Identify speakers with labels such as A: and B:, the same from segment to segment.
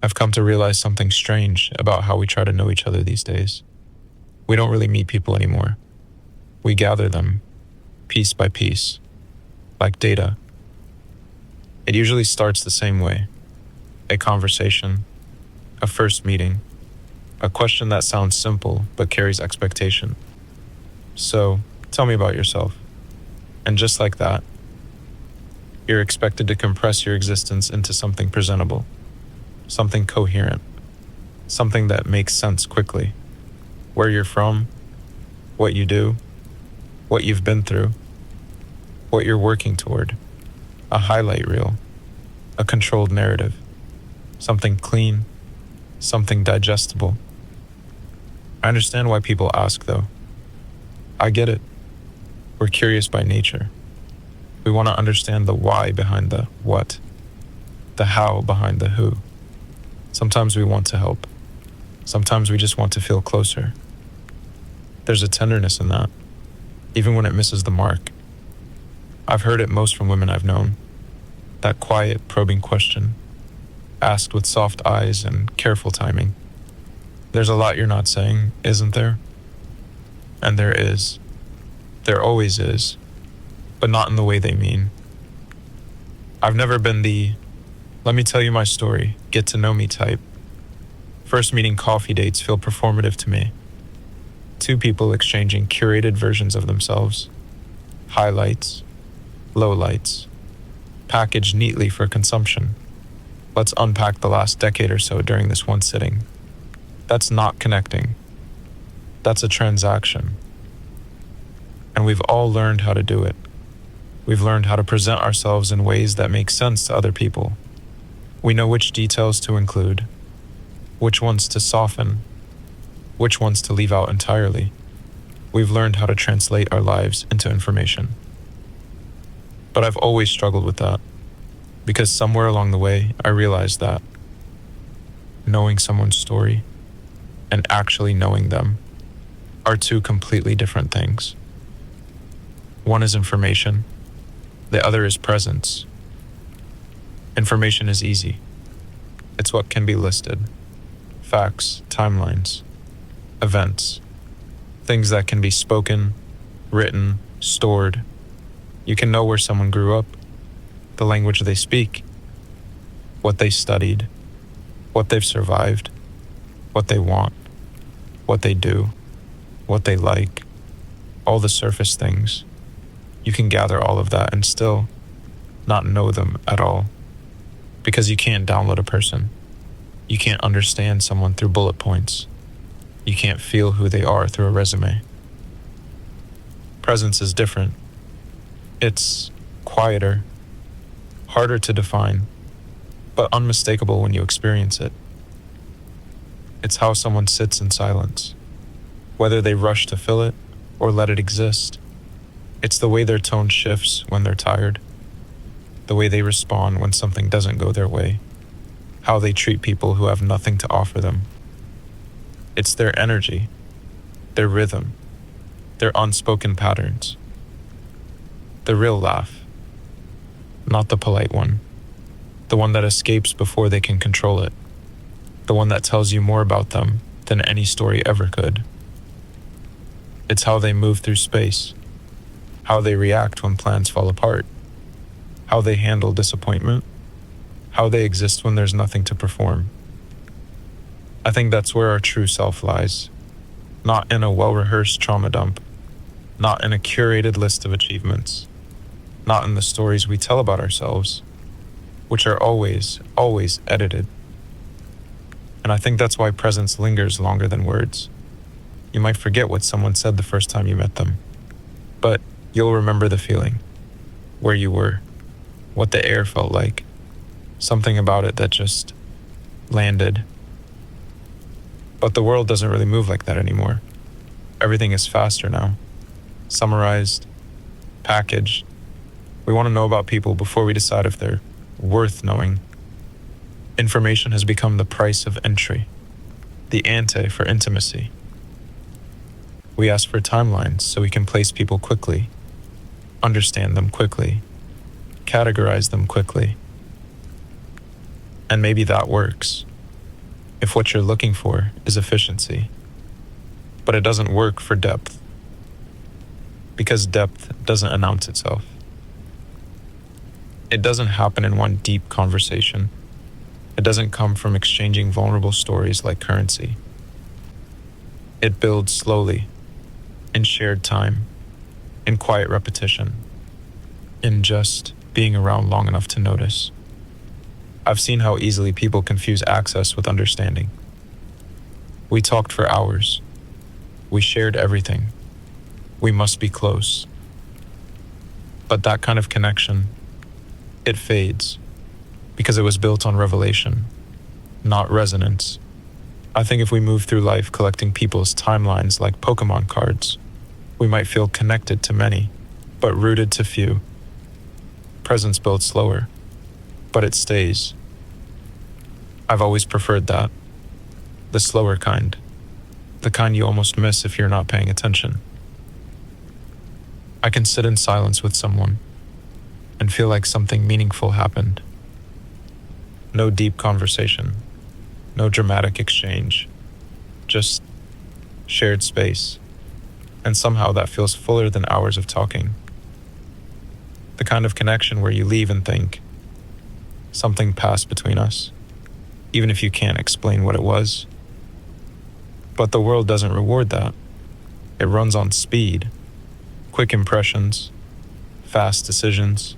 A: I've come to realize something strange about how we try to know each other these days. We don't really meet people anymore. We gather them, piece by piece, like data. It usually starts the same way: a conversation, a first meeting, a question that sounds simple but carries expectation. So, tell me about yourself. And just like that, you're expected to compress your existence into something presentable, something coherent, something that makes sense quickly. Where you're from, what you do, what you've been through, what you're working toward. A highlight reel, a controlled narrative, something clean, something digestible. I understand why people ask, though. I get it. We're curious by nature. We want to understand the why behind the what, the how behind the who. Sometimes we want to help. Sometimes we just want to feel closer. There's a tenderness in that, even when it misses the mark. I've heard it most from women I've known. That quiet, probing question, asked with soft eyes and careful timing. There's a lot you're not saying, isn't there? And there is. There always is, but not in the way they mean. I've never been the, let me tell you my story, get to know me type. First meeting coffee dates feel performative to me. Two people exchanging curated versions of themselves. Highlights, lowlights, packaged neatly for consumption. Let's unpack the last decade or so during this one sitting. That's not connecting. That's a transaction. And we've all learned how to do it. We've learned how to present ourselves in ways that make sense to other people. We know which details to include, which ones to soften, which ones to leave out entirely. We've learned how to translate our lives into information. But I've always struggled with that, because somewhere along the way, I realized that knowing someone's story and actually knowing them are two completely different things. One is information, the other is presence. Information is easy. It's what can be listed. Facts, timelines, events, things that can be spoken, written, stored. You can know where someone grew up, the language they speak, what they studied, what they've survived, what they want, what they do, what they like, all the surface things. You can gather all of that and still not know them at all, because you can't download a person. You can't understand someone through bullet points. You can't feel who they are through a resume. Presence is different. It's quieter, harder to define, but unmistakable when you experience it. It's how someone sits in silence, whether they rush to fill it or let it exist. It's the way their tone shifts when they're tired, the way they respond when something doesn't go their way, how they treat people who have nothing to offer them. It's their energy, their rhythm, their unspoken patterns. The real laugh, not the polite one, the one that escapes before they can control it, the one that tells you more about them than any story ever could. It's how they move through space, how they react when plans fall apart, how they handle disappointment, how they exist when there's nothing to perform. I think that's where our true self lies, not in a well-rehearsed trauma dump, not in a curated list of achievements, not in the stories we tell about ourselves, which are always, always edited. And I think that's why presence lingers longer than words. You might forget what someone said the first time you met them, but you'll remember the feeling, where you were, what the air felt like, something about it that just landed. But the world doesn't really move like that anymore. Everything is faster now, summarized, packaged. We want to know about people before we decide if they're worth knowing. Information has become the price of entry, the ante for intimacy. We ask for timelines so we can place people quickly, understand them quickly, categorize them quickly. And maybe that works. if what you're looking for is efficiency. But it doesn't work for depth, because depth doesn't announce itself. It doesn't happen in one deep conversation. It doesn't come from exchanging vulnerable stories like currency. It builds slowly, in shared time, in quiet repetition, in just being around long enough to notice. I've seen how easily people confuse access with understanding. We talked for hours. We shared everything. We must be close. But that kind of connection, it fades, because it was built on revelation, not resonance. I think if we move through life collecting people's timelines like Pokemon cards, we might feel connected to many, but rooted to few. Presence builds slower, but it stays. I've always preferred that. The slower kind. The kind you almost miss if you're not paying attention. I can sit in silence with someone and feel like something meaningful happened. No deep conversation, no dramatic exchange, just shared space. And somehow that feels fuller than hours of talking. The kind of connection where you leave and think, something passed between us, even if you can't explain what it was. But the world doesn't reward that. It runs on speed, quick impressions, fast decisions.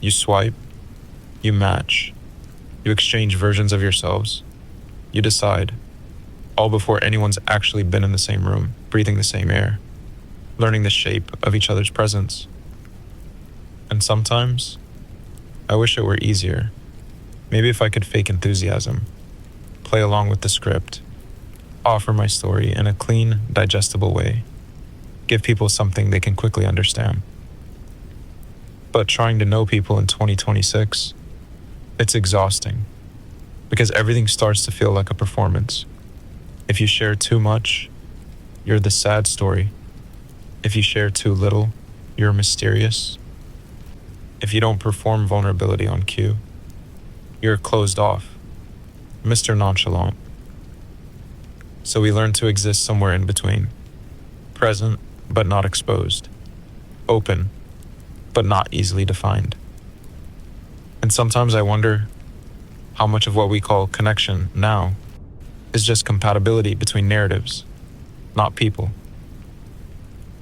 A: You swipe, you match, you exchange versions of yourselves, you decide, all before anyone's actually been in the same room, breathing the same air, learning the shape of each other's presence. And sometimes, I wish it were easier. Maybe if I could fake enthusiasm, play along with the script, offer my story in a clean, digestible way, give people something they can quickly understand. But trying to know people in 2026, it's exhausting, because everything starts to feel like a performance. If you share too much, you're the sad story. If you share too little, you're mysterious. If you don't perform vulnerability on cue, you're closed off, Mr. Nonchalant. So we learn to exist somewhere in between, present but not exposed, open but not easily defined. And sometimes I wonder how much of what we call connection now is just compatibility between narratives, not people.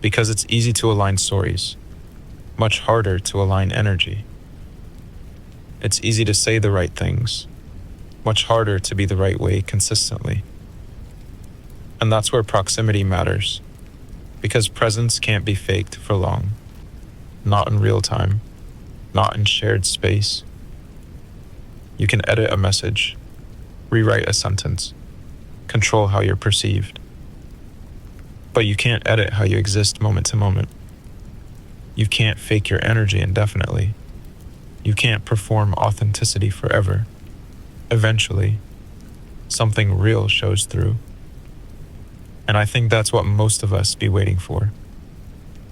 A: Because it's easy to align stories, much harder to align energy. It's easy to say the right things, much harder to be the right way consistently. And that's where proximity matters, because presence can't be faked for long, not in real time, not in shared space. You can edit a message, rewrite a sentence, control how you're perceived. But you can't edit how you exist moment to moment. You can't fake your energy indefinitely. You can't perform authenticity forever. Eventually, something real shows through. And I think that's what most of us be waiting for.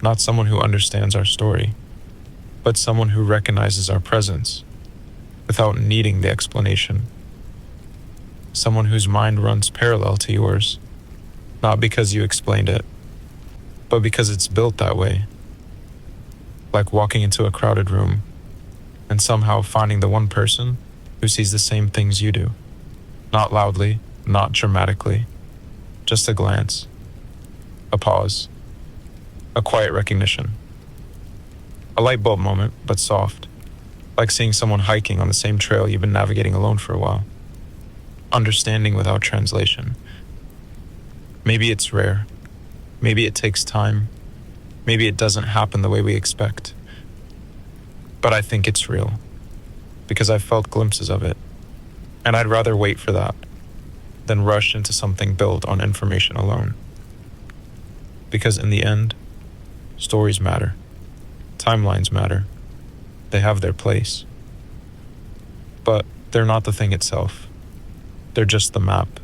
A: Not someone who understands our story, but someone who recognizes our presence without needing the explanation. Someone whose mind runs parallel to yours, not because you explained it, but because it's built that way. Like walking into a crowded room and somehow finding the one person who sees the same things you do. Not loudly, not dramatically, just a glance, a pause, a quiet recognition. A light bulb moment, but soft, like seeing someone hiking on the same trail you've been navigating alone for a while. Understanding without translation. Maybe it's rare. Maybe it takes time. Maybe it doesn't happen the way we expect. But I think it's real, because I've felt glimpses of it. And I'd rather wait for that than rush into something built on information alone. Because in the end, stories matter. Timelines matter. They have their place. But they're not the thing itself. They're just the map.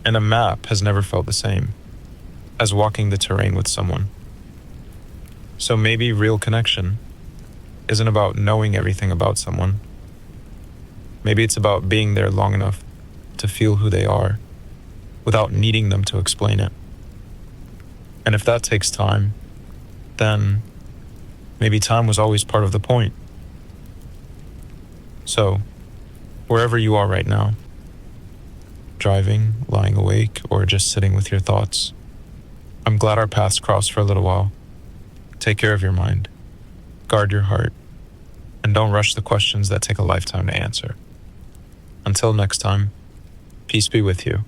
A: And a map has never felt the same as walking the terrain with someone. So maybe real connection isn't about knowing everything about someone. Maybe it's about being there long enough to feel who they are without needing them to explain it. And if that takes time, then maybe time was always part of the point. So, wherever you are right now, driving, lying awake, or just sitting with your thoughts, I'm glad our paths crossed for a little while. Take care of your mind, guard your heart, and don't rush the questions that take a lifetime to answer. Until next time, peace be with you.